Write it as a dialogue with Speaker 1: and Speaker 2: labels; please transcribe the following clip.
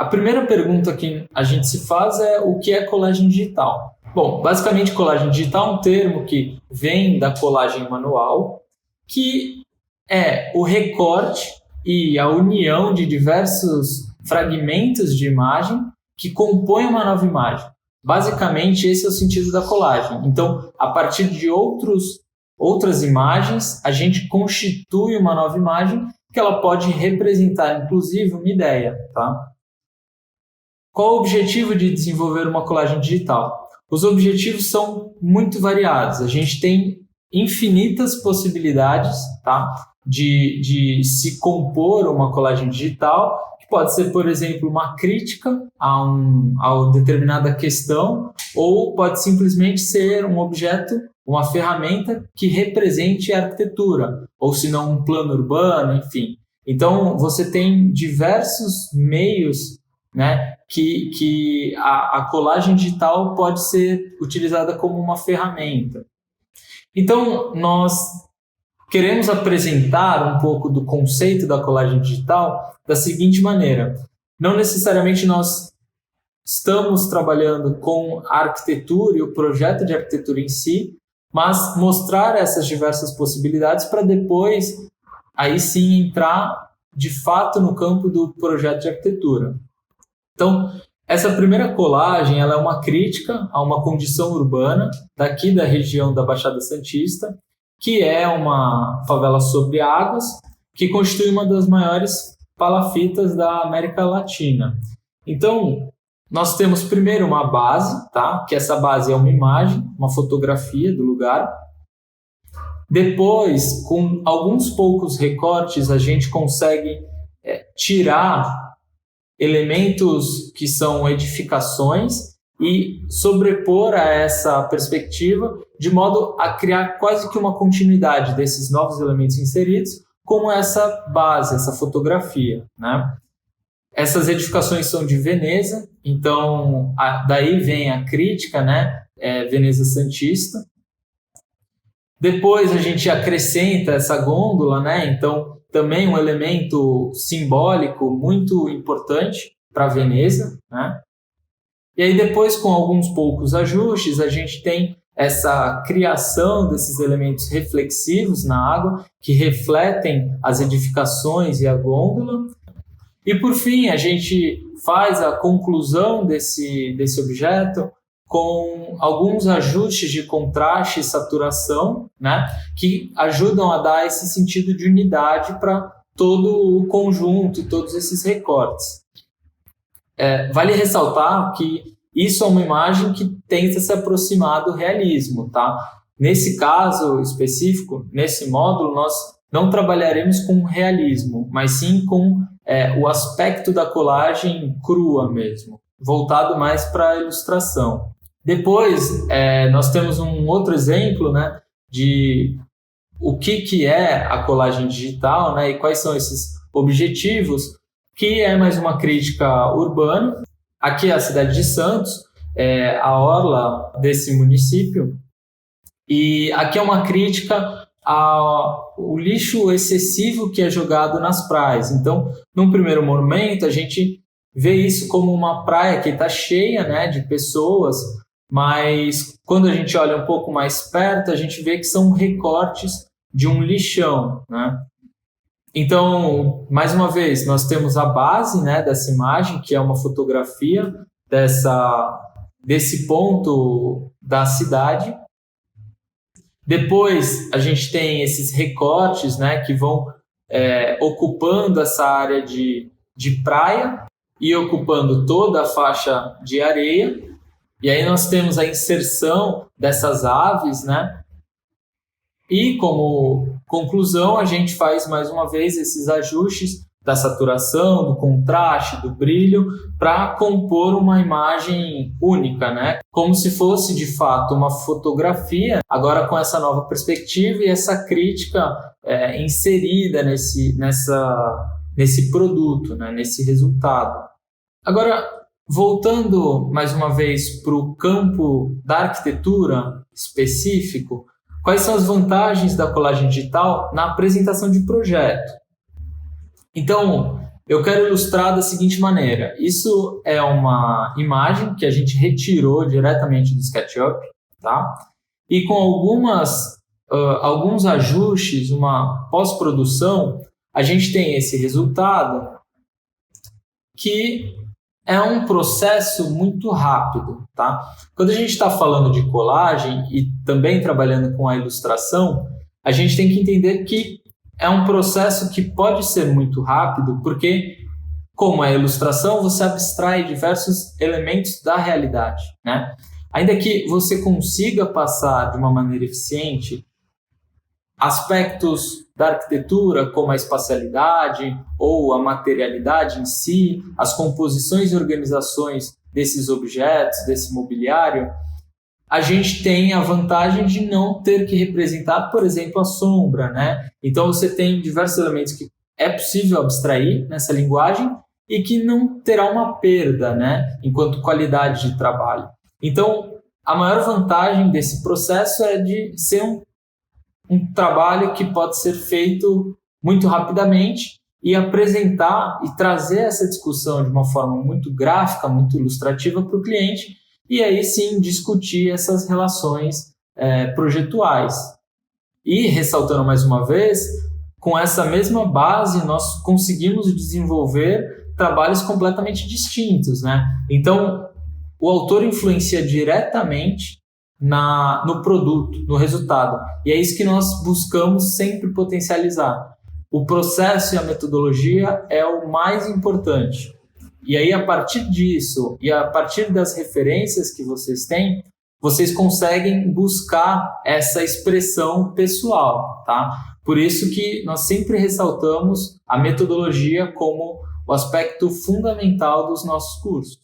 Speaker 1: A primeira pergunta que a gente se faz é o que é colagem digital? Bom, basicamente colagem digital é um termo que vem da colagem manual, que é o recorte e a união de diversos fragmentos de imagem que compõem uma nova imagem. Basicamente, esse é o sentido da colagem. Então, a partir de outras imagens, a gente constitui uma nova imagem que ela pode representar, inclusive, uma ideia. Tá? Qual o objetivo de desenvolver uma colagem digital? Os objetivos são muito variados. A gente tem infinitas possibilidades, tá? de se compor uma colagem digital, que pode ser, por exemplo, uma crítica a determinada questão, ou pode simplesmente ser um objeto, uma ferramenta que represente a arquitetura, ou se não um plano urbano, enfim. Então, você tem diversos meios, né, que a colagem digital pode ser utilizada como uma ferramenta. Então, nós queremos apresentar um pouco do conceito da colagem digital da seguinte maneira: não necessariamente nós estamos trabalhando com a arquitetura e o projeto de arquitetura em si, mas mostrar essas diversas possibilidades para depois, aí sim, entrar de fato no campo do projeto de arquitetura. Então, essa primeira colagem ela é uma crítica a uma condição urbana daqui da região da Baixada Santista, que é uma favela sobre águas, que constitui uma das maiores palafitas da América Latina. Então, nós temos primeiro uma base, tá? Que essa base é uma imagem, uma fotografia do lugar. Depois, com alguns poucos recortes, a gente consegue tirar elementos que são edificações e sobrepor a essa perspectiva de modo a criar quase que uma continuidade desses novos elementos inseridos com essa base, essa fotografia, né? Essas edificações são de Veneza, então daí vem a crítica, né? Veneza Santista. Depois a gente acrescenta essa gôndola, né? Então também um elemento simbólico muito importante para Veneza, né? E aí depois, com alguns poucos ajustes, a gente tem essa criação desses elementos reflexivos na água que refletem as edificações e a gôndola. E por fim, a gente faz a conclusão desse objeto com alguns ajustes de contraste e saturação, né, que ajudam a dar esse sentido de unidade para todo o conjunto e todos esses recortes. Vale ressaltar que isso é uma imagem que tenta se aproximar do realismo, tá? Nesse caso específico, nesse módulo, nós não trabalharemos com realismo, mas sim com o aspecto da colagem crua mesmo, voltado mais para a ilustração. Depois, nós temos um outro exemplo, né, de o que é a colagem digital, né, e quais são esses objetivos, que é mais uma crítica urbana. Aqui é a cidade de Santos, a orla desse município, e aqui é uma crítica ao lixo excessivo que é jogado nas praias. Então, num primeiro momento, a gente vê isso como uma praia que está cheia, né, de pessoas, mas quando a gente olha um pouco mais perto, a gente vê que são recortes de um lixão, né? Então, mais uma vez, nós temos a base, né, dessa imagem, que é uma fotografia desse ponto da cidade. Depois, a gente tem esses recortes, né, que vão ocupando essa área de praia e ocupando toda a faixa de areia. E aí nós temos a inserção dessas aves, né? E como conclusão, a gente faz mais uma vez esses ajustes da saturação, do contraste, do brilho, para compor uma imagem única, né? Como se fosse, de fato, uma fotografia, agora com essa nova perspectiva e essa crítica inserida nesse produto, né? Nesse resultado. Agora, voltando mais uma vez para o campo da arquitetura específico, quais são as vantagens da colagem digital na apresentação de projeto? Então, eu quero ilustrar da seguinte maneira. Isso é uma imagem que a gente retirou diretamente do SketchUp, tá? E com alguns ajustes, uma pós-produção, a gente tem esse resultado que é um processo muito rápido, tá? Quando a gente está falando de colagem e também trabalhando com a ilustração, a gente tem que entender que é um processo que pode ser muito rápido, porque, como é a ilustração, você abstrai diversos elementos da realidade, né? Ainda que você consiga passar de uma maneira eficiente aspectos da arquitetura, como a espacialidade ou a materialidade em si, as composições e organizações desses objetos, desse mobiliário, a gente tem a vantagem de não ter que representar, por exemplo, a sombra, né? Então você tem diversos elementos que é possível abstrair nessa linguagem e que não terá uma perda, né, enquanto qualidade de trabalho. Então, a maior vantagem desse processo é de ser um trabalho que pode ser feito muito rapidamente e apresentar e trazer essa discussão de uma forma muito gráfica, muito ilustrativa para o cliente, e aí sim discutir essas relações projetuais. E, ressaltando mais uma vez, com essa mesma base nós conseguimos desenvolver trabalhos completamente distintos, né? Então, o autor influencia diretamente no produto, no resultado. E é isso que nós buscamos sempre potencializar. O processo e a metodologia é o mais importante. E aí, a partir disso e a partir das referências que vocês têm, vocês conseguem buscar essa expressão pessoal, tá? Por isso que nós sempre ressaltamos a metodologia como o aspecto fundamental dos nossos cursos.